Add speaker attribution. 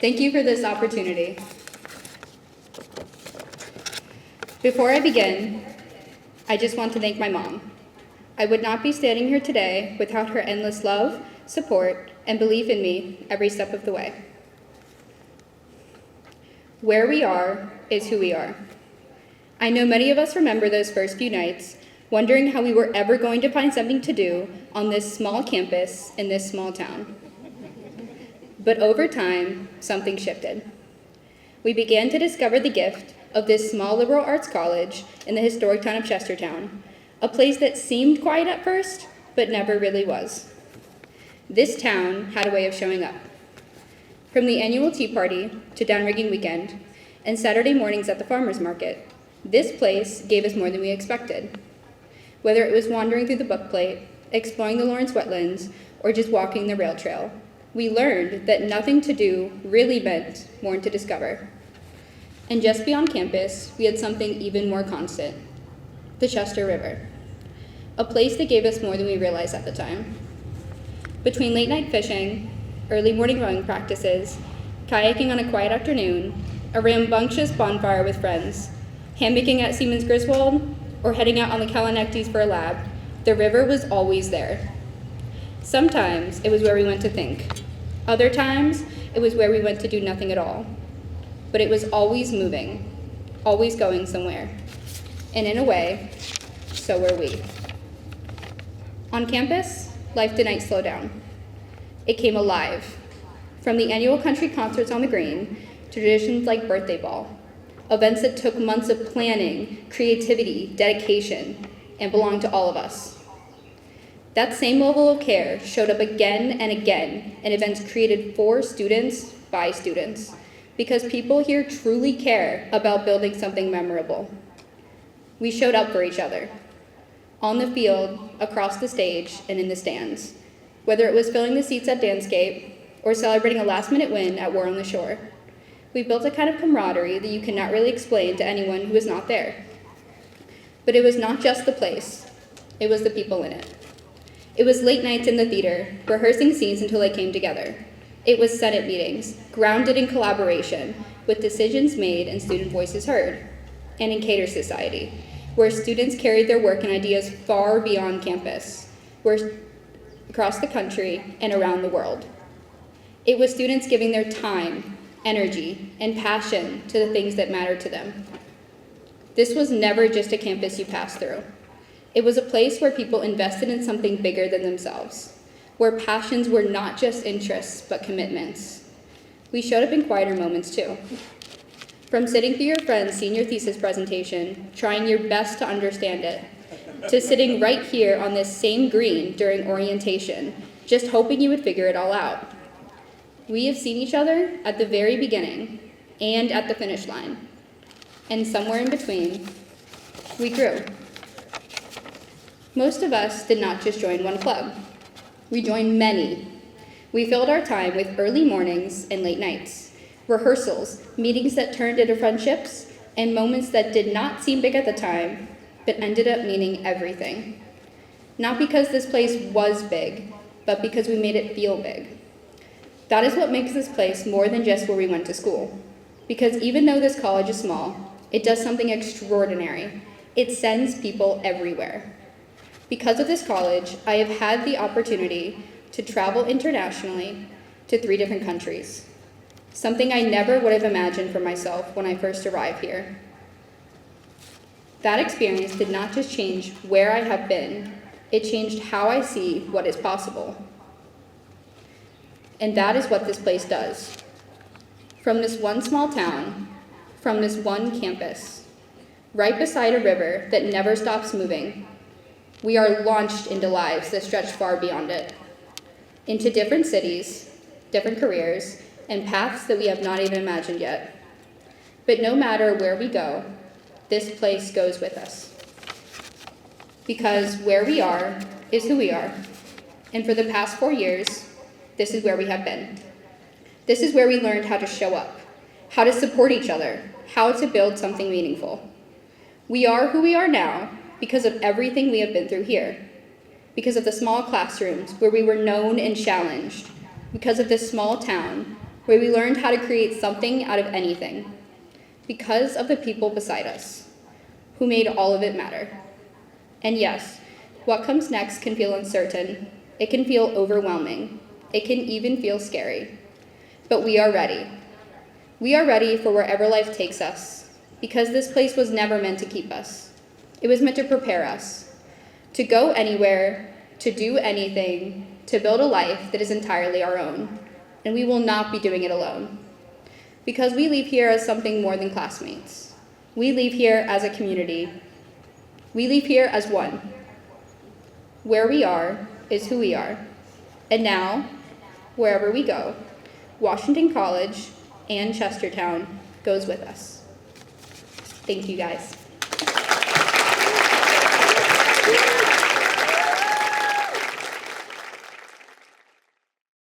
Speaker 1: Thank you for this opportunity. Before I begin, I just want to thank my mom. I would not be standing here today without her endless love, support, and belief in me every step of the way. Where we are is who we are. I know many of us remember those first few nights, wondering how we were ever going to find something to do on this small campus in this small town. But over time, something shifted. We began to discover the gift of this small liberal arts college in the historic town of Chestertown, a place that seemed quiet at first, but never really was. This town had a way of showing up. From the annual tea party to downrigging weekend and Saturday mornings at the farmer's market, this place gave us more than we expected. Whether it was wandering through the book plate, exploring the Lawrence wetlands, or just walking the rail trail, we learned that nothing to do really meant more to discover. And just beyond campus, we had something even more constant, the Chester River, a place that gave us more than we realized at the time. Between late night fishing, early morning rowing practices, kayaking on a quiet afternoon, a rambunctious bonfire with friends, hammocking at Siemens Griswold, or heading out on the Kalanectes for a lab, the river was always there. Sometimes it was where we went to think. Other times it was where we went to do nothing at all. But it was always moving, always going somewhere. And in a way, so were we. On campus, life didn't slow down. It came alive. From the annual country concerts on the green to traditions like birthday ball, events that took months of planning, creativity, dedication, and belonged to all of us. That same level of care showed up again and again in events created for students by students, because people here truly care about building something memorable. We showed up for each other, on the field, across the stage, and in the stands, whether it was filling the seats at Dancescape or celebrating a last-minute win at War on the Shore. We built a kind of camaraderie that you cannot really explain to anyone who was not there. But it was not just the place, it was the people in it. It was late nights in the theater, rehearsing scenes until they came together. It was Senate meetings, grounded in collaboration, with decisions made and student voices heard. And in Cater Society, where students carried their work and ideas far beyond campus, across the country and around the world. It was students giving their time, energy, and passion to the things that mattered to them. This was never just a campus you passed through. It was a place where people invested in something bigger than themselves, where passions were not just interests, but commitments. We showed up in quieter moments too. From sitting through your friend's senior thesis presentation, trying your best to understand it, to sitting right here on this same green during orientation, just hoping you would figure it all out. We have seen each other at the very beginning and at the finish line. And somewhere in between, we grew. Most of us did not just join one club. We joined many. We filled our time with early mornings and late nights, rehearsals, meetings that turned into friendships, and moments that did not seem big at the time, but ended up meaning everything. Not because this place was big, but because we made it feel big. That is what makes this place more than just where we went to school. Because even though this college is small, it does something extraordinary. It sends people everywhere. Because of this college, I have had the opportunity to travel internationally to 3 different countries, something I never would have imagined for myself when I first arrived here. That experience did not just change where I have been, it changed how I see what is possible. And that is what this place does. From this one small town, from this one campus, right beside a river that never stops moving, we are launched into lives that stretch far beyond it, into different cities, different careers, and paths that we have not even imagined yet. But no matter where we go, this place goes with us. Because where we are is who we are. And for the past 4 years, this is where we have been. This is where we learned how to show up, how to support each other, how to build something meaningful. We are who we are now because of everything we have been through here, because of the small classrooms where we were known and challenged, because of this small town, where we learned how to create something out of anything because of the people beside us who made all of it matter. And yes, what comes next can feel uncertain. It can feel overwhelming. It can even feel scary. But we are ready. We are ready for wherever life takes us, because this place was never meant to keep us. It was meant to prepare us, to go anywhere, to do anything, to build a life that is entirely our own. And we will not be doing it alone. Because we leave here as something more than classmates. We leave here as a community. We leave here as one. Where we are is who we are. And now, wherever we go, Washington College and Chestertown goes with us. Thank you, guys.